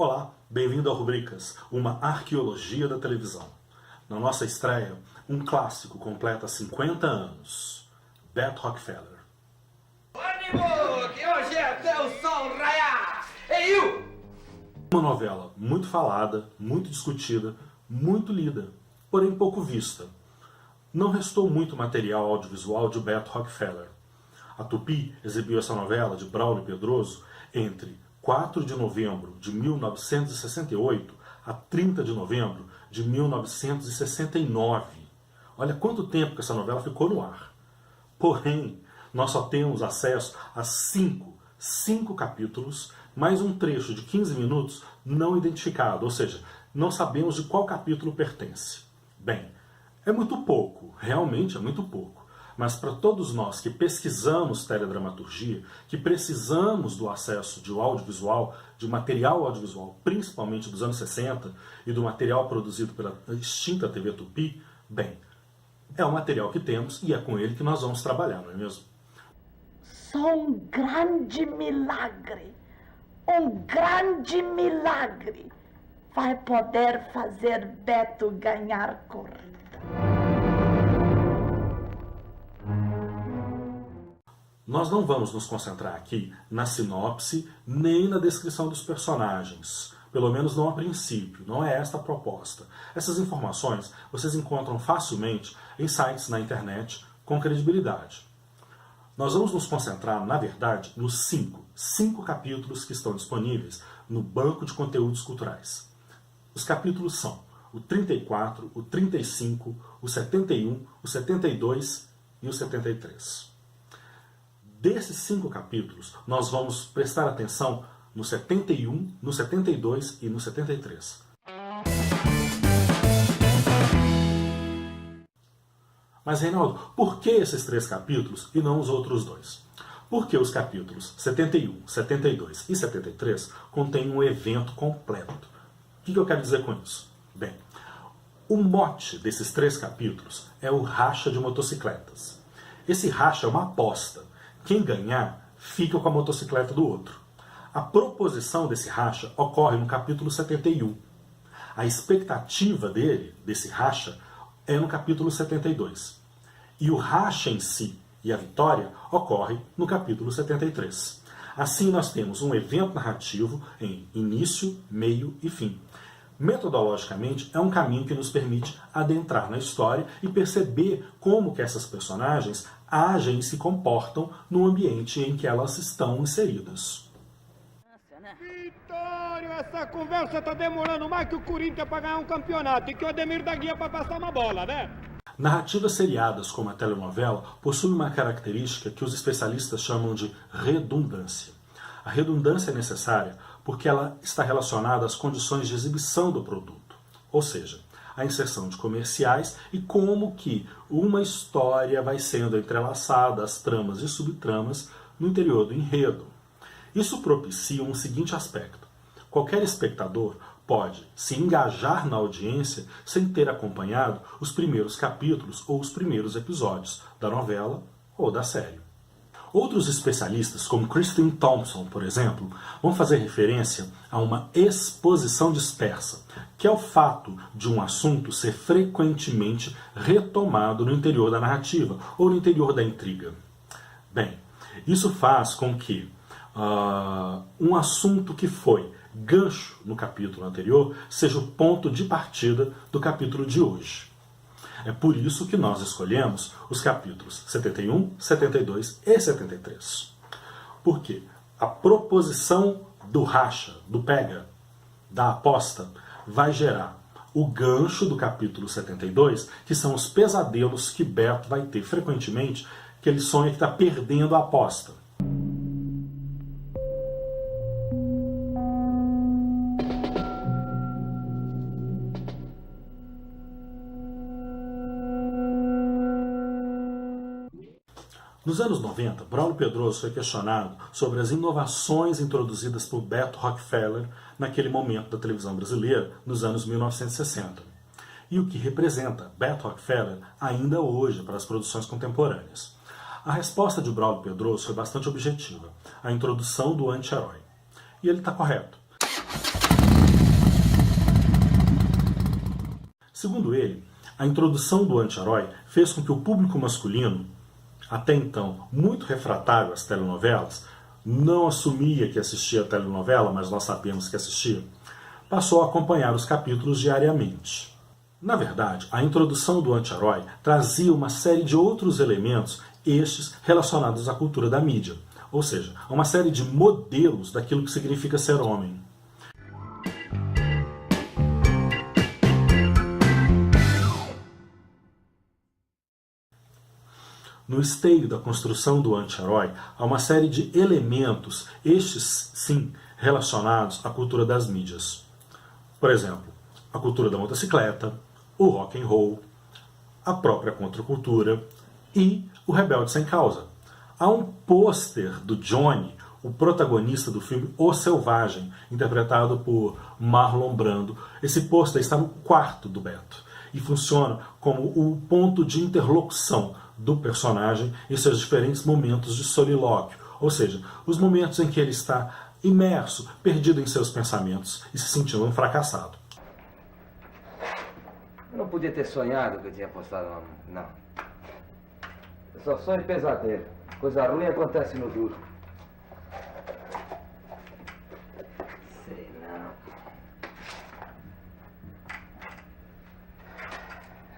Olá, bem-vindo ao Rubricas, uma arqueologia da televisão. Na nossa estreia, um clássico completa 50 anos, Beto Rockefeller. Ânimo, que hoje é até o sol raiar! Ei, you! Uma novela muito falada, muito discutida, muito lida, porém pouco vista. Não restou muito material audiovisual de Beto Rockefeller. A Tupi exibiu essa novela de Braulio Pedroso entre 4 de novembro de 1968 a 30 de novembro de 1969. Olha quanto tempo que essa novela ficou no ar. Porém, nós só temos acesso a cinco capítulos, mais um trecho de 15 minutos não identificado, ou seja, não sabemos de qual capítulo pertence. Bem, é muito pouco, realmente é muito pouco. Mas para todos nós que pesquisamos teledramaturgia, que precisamos do acesso de audiovisual, de material audiovisual, principalmente dos anos 60, e do material produzido pela extinta TV Tupi, bem, é o material que temos e é com ele que nós vamos trabalhar, não é mesmo? Só um grande milagre vai poder fazer Beto ganhar corrida. Nós não vamos nos concentrar aqui na sinopse nem na descrição dos personagens. Pelo menos não a princípio, não é esta a proposta. Essas informações vocês encontram facilmente em sites na internet com credibilidade. Nós vamos nos concentrar, na verdade, nos cinco capítulos que estão disponíveis no Banco de Conteúdos Culturais. Os capítulos são o 34, o 35, o 71, o 72 e o 73. Desses 5 capítulos, nós vamos prestar atenção no 71, no 72 e no 73. Mas, Reinaldo, por que esses 3 capítulos e não os outros 2? Porque os capítulos 71, 72 e 73 contêm um evento completo. O que eu quero dizer com isso? Bem, o mote desses 3 capítulos é o racha de motocicletas. Esse racha é uma aposta. Quem ganhar fica com a motocicleta do outro. A proposição desse racha ocorre no capítulo 71. A expectativa desse racha, é no capítulo 72. E o racha em si e a vitória ocorre no capítulo 73. Assim nós temos um evento narrativo em início, meio e fim. Metodologicamente, é um caminho que nos permite adentrar na história e perceber como que essas personagens agem e se comportam no ambiente em que elas estão inseridas. Vitório, essa conversa está demorando mais que o Corinthians para ganhar um campeonato e que o Ademir da Guia para passar uma bola, né? Narrativas seriadas como a telenovela possuem uma característica que os especialistas chamam de redundância. A redundância é necessária porque ela está relacionada às condições de exibição do produto, ou seja, a inserção de comerciais e como que uma história vai sendo entrelaçada às tramas e subtramas no interior do enredo. Isso propicia um seguinte aspecto: qualquer espectador pode se engajar na audiência sem ter acompanhado os primeiros capítulos ou os primeiros episódios da novela ou da série. Outros especialistas, como Christine Thompson, por exemplo, vão fazer referência a uma exposição dispersa, que é o fato de um assunto ser frequentemente retomado no interior da narrativa ou no interior da intriga. Bem, isso faz com que um assunto que foi gancho no capítulo anterior seja o ponto de partida do capítulo de hoje. É por isso que nós escolhemos os capítulos 71, 72 e 73. Porque a proposição do racha, do pega, da aposta, vai gerar o gancho do capítulo 72, que são os pesadelos que Beto vai ter frequentemente, que ele sonha que está perdendo a aposta. Nos anos 90, Braulio Pedroso foi questionado sobre as inovações introduzidas por Beto Rockefeller naquele momento da televisão brasileira, nos anos 1960. E o que representa Beto Rockefeller ainda hoje para as produções contemporâneas. A resposta de Braulio Pedroso foi bastante objetiva: a introdução do anti-herói. E ele está correto. Segundo ele, a introdução do anti-herói fez com que o público masculino, até então muito refratário às telenovelas, não assumia que assistia a telenovela, mas nós sabemos que assistia, passou a acompanhar os capítulos diariamente. Na verdade, a introdução do anti-herói trazia uma série de outros elementos, estes relacionados à cultura da mídia, ou seja, uma série de modelos daquilo que significa ser homem. No esteio da construção do anti-herói, há uma série de elementos, estes sim, relacionados à cultura das mídias. Por exemplo, a cultura da motocicleta, o rock and roll, a própria contracultura e o rebelde sem causa. Há um pôster do Johnny, o protagonista do filme O Selvagem, interpretado por Marlon Brando. Esse pôster está no quarto do Beto e funciona como o ponto de interlocução do personagem em seus diferentes momentos de solilóquio, ou seja, os momentos em que ele está imerso, perdido em seus pensamentos e se sentindo um fracassado. Eu não podia ter sonhado que eu tinha apostado não. Eu só sonho pesadelo. Coisa ruim acontece no duro. Sei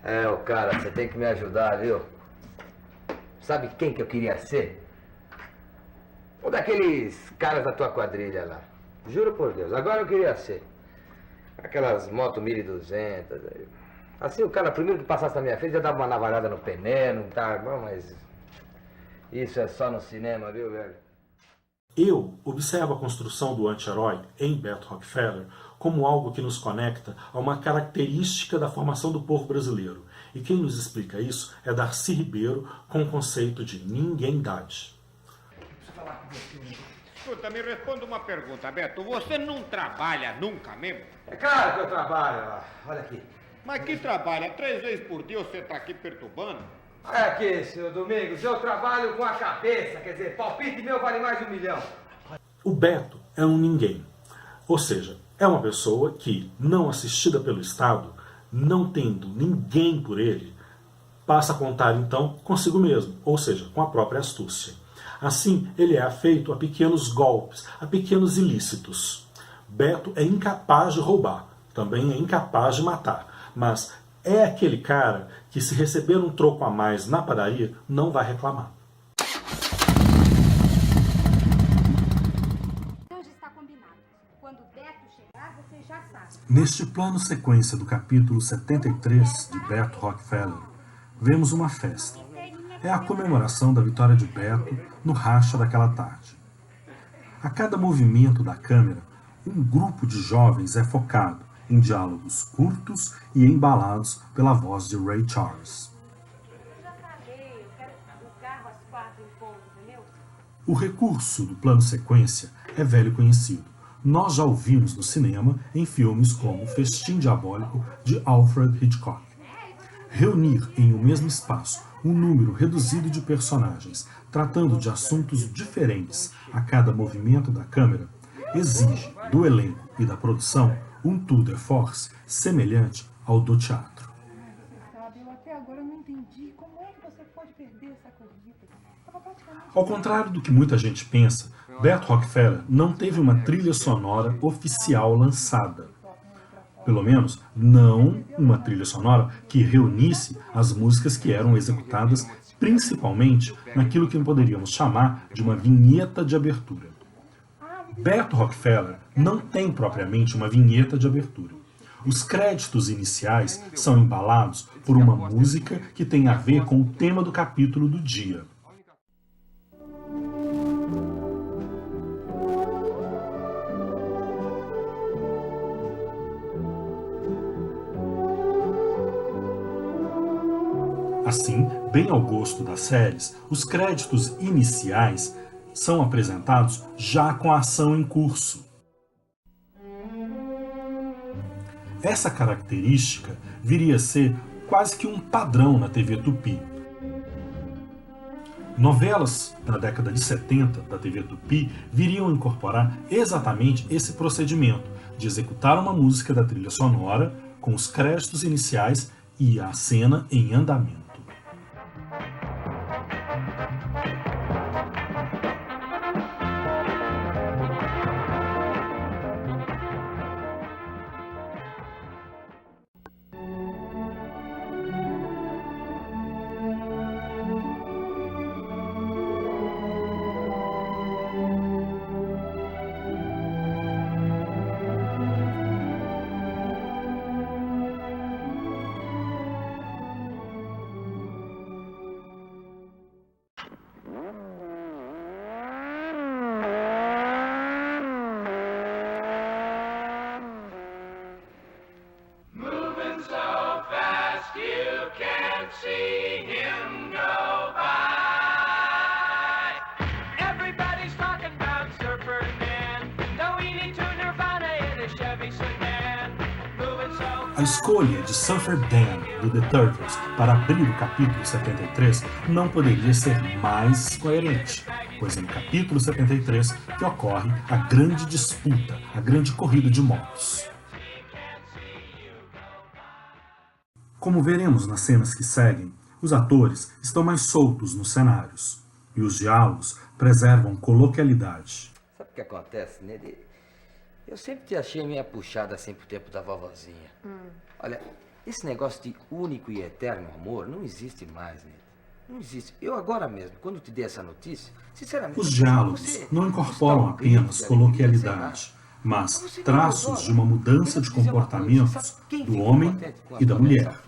não. Ô cara, você tem que me ajudar, viu? Sabe quem que eu queria ser? Um daqueles caras da tua quadrilha lá. Juro por Deus, agora eu queria ser. Aquelas motos 1200. Assim, o cara primeiro que passasse na minha frente já dava uma navalhada no pneu, tá bom, mas isso é só no cinema, viu, velho? Eu observo a construção do anti-herói em Beto Rockefeller como algo que nos conecta a uma característica da formação do povo brasileiro. E quem nos explica isso é Darcy Ribeiro com o conceito de ninguém-dade. Escuta, me responda uma pergunta, Beto. Você não trabalha nunca mesmo? É claro que eu trabalho, olha aqui. Mas que trabalha? 3 vezes por dia você tá aqui perturbando? Olha aqui, senhor Domingos, eu trabalho com a cabeça, quer dizer, palpite meu vale mais de 1 milhão. O Beto é um ninguém, ou seja, é uma pessoa que, não assistida pelo Estado, não tendo ninguém por ele, passa a contar então consigo mesmo, ou seja, com a própria astúcia. Assim, ele é afeito a pequenos golpes, a pequenos ilícitos. Beto é incapaz de roubar, também é incapaz de matar, mas é aquele cara que, se receber um troco a mais na padaria, não vai reclamar. Hoje está combinado. Quando o Beto chegar, você já sabe. Neste plano sequência do capítulo 73 de Beto Rockefeller, vemos uma festa. É a comemoração da vitória de Beto no racha daquela tarde. A cada movimento da câmera, um grupo de jovens é focado em diálogos curtos e embalados pela voz de Ray Charles. Eu já falei, eu quero o carro às 4 em ponto, entendeu? O recurso do plano sequência é velho conhecido. Nós já ouvimos no cinema em filmes como Festim Diabólico, de Alfred Hitchcock. Reunir em um mesmo espaço um número reduzido de personagens, tratando de assuntos diferentes a cada movimento da câmera, exige do elenco e da produção um tour de force semelhante ao do teatro. Sabe, eu até agora não entendi como é que você pode perder essa corrida. Ao contrário do que muita gente pensa, Beto Rockefeller não teve uma trilha sonora oficial lançada. Pelo menos, não uma trilha sonora que reunisse as músicas que eram executadas principalmente naquilo que poderíamos chamar de uma vinheta de abertura. Beto Rockefeller não tem propriamente uma vinheta de abertura. Os créditos iniciais são embalados por uma música que tem a ver com o tema do capítulo do dia. Assim, bem ao gosto das séries, os créditos iniciais são apresentados já com a ação em curso. Essa característica viria a ser quase que um padrão na TV Tupi. Novelas da década de 70 da TV Tupi viriam incorporar exatamente esse procedimento de executar uma música da trilha sonora com os créditos iniciais e a cena em andamento. A escolha de Surfer Dan, do The Turtles, para abrir o capítulo 73 não poderia ser mais coerente, pois é no capítulo 73 que ocorre a grande disputa, a grande corrida de motos. Como veremos nas cenas que seguem, os atores estão mais soltos nos cenários, e os diálogos preservam coloquialidade. Sabe o que acontece, Nele? Eu sempre te achei meio puxada assim pro tempo da vovozinha. Olha, esse negócio de único e eterno amor não existe mais, Nele. Não existe. Eu agora mesmo, quando te dei essa notícia, sinceramente... Os diálogos não incorporam apenas coloquialidade, mas traços de uma mudança de comportamentos do homem e da mulher.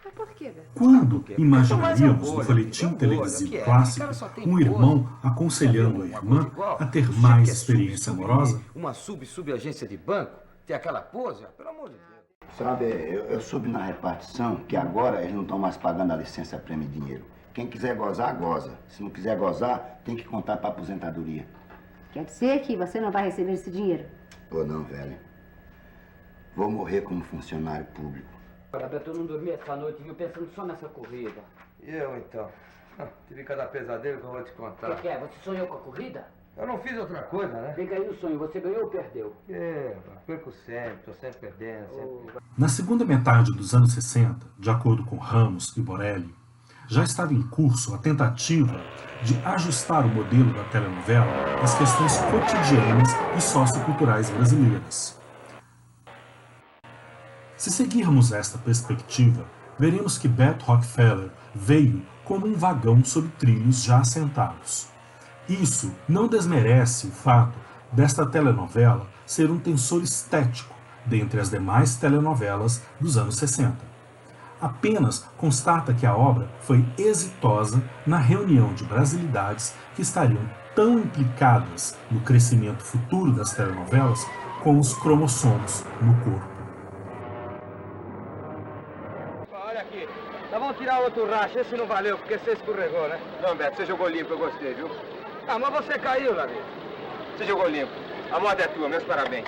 Mas por quê, Beto? Quando imaginaríamos no folhetim televisivo clássico um irmão aconselhando a irmã a ter mais experiência amorosa? Uma sub-agência de banco, ter aquela pose, pelo amor de Deus. Sabe, eu soube na repartição que agora eles não estão mais pagando a licença prêmio e dinheiro. Quem quiser gozar, goza. Se não quiser gozar, tem que contar para aposentadoria. Quer dizer que você não vai receber esse dinheiro? Ou não, velho. Vou morrer como funcionário público. Olha, Beto, eu não dormi essa noite, viu, pensando só nessa corrida. E eu, então? Tive cada pesadelo que eu vou te contar. O que é? Você sonhou com a corrida? Eu não fiz outra coisa, né? Diga aí o sonho, você ganhou ou perdeu? Perco sempre, tô sempre perdendo, sempre... Na segunda metade dos anos 60, de acordo com Ramos e Borelli, já estava em curso a tentativa de ajustar o modelo da telenovela às questões cotidianas e socioculturais brasileiras. Se seguirmos esta perspectiva, veremos que Beto Rockefeller veio como um vagão sob trilhos já assentados. Isso não desmerece o fato desta telenovela ser um tensor estético dentre as demais telenovelas dos anos 60. Apenas constata que a obra foi exitosa na reunião de brasilidades que estariam tão implicadas no crescimento futuro das telenovelas como os cromossomos no corpo. Vamos tirar outro racha, esse não valeu, porque você escorregou, né? Não, Beto, você jogou limpo, eu gostei, viu? Ah, mas você caiu, Davi. Você jogou limpo. A moda é tua, meus parabéns.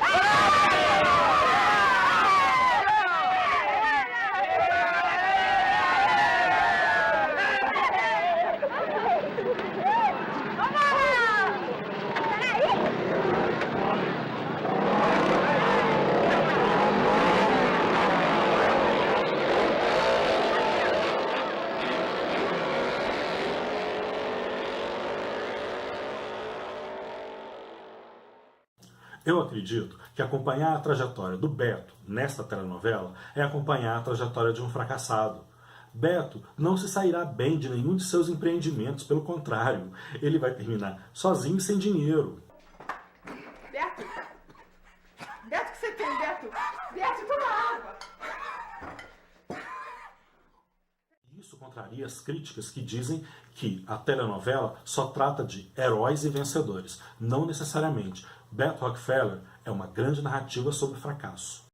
Eu acredito que acompanhar a trajetória do Beto nesta telenovela é acompanhar a trajetória de um fracassado. Beto não se sairá bem de nenhum de seus empreendimentos, pelo contrário, ele vai terminar sozinho e sem dinheiro. Beto! Beto, o que você tem, Beto? Beto, toma água! Isso contraria as críticas que dizem que a telenovela só trata de heróis e vencedores. Não necessariamente. Beto Rockefeller é uma grande narrativa sobre fracasso.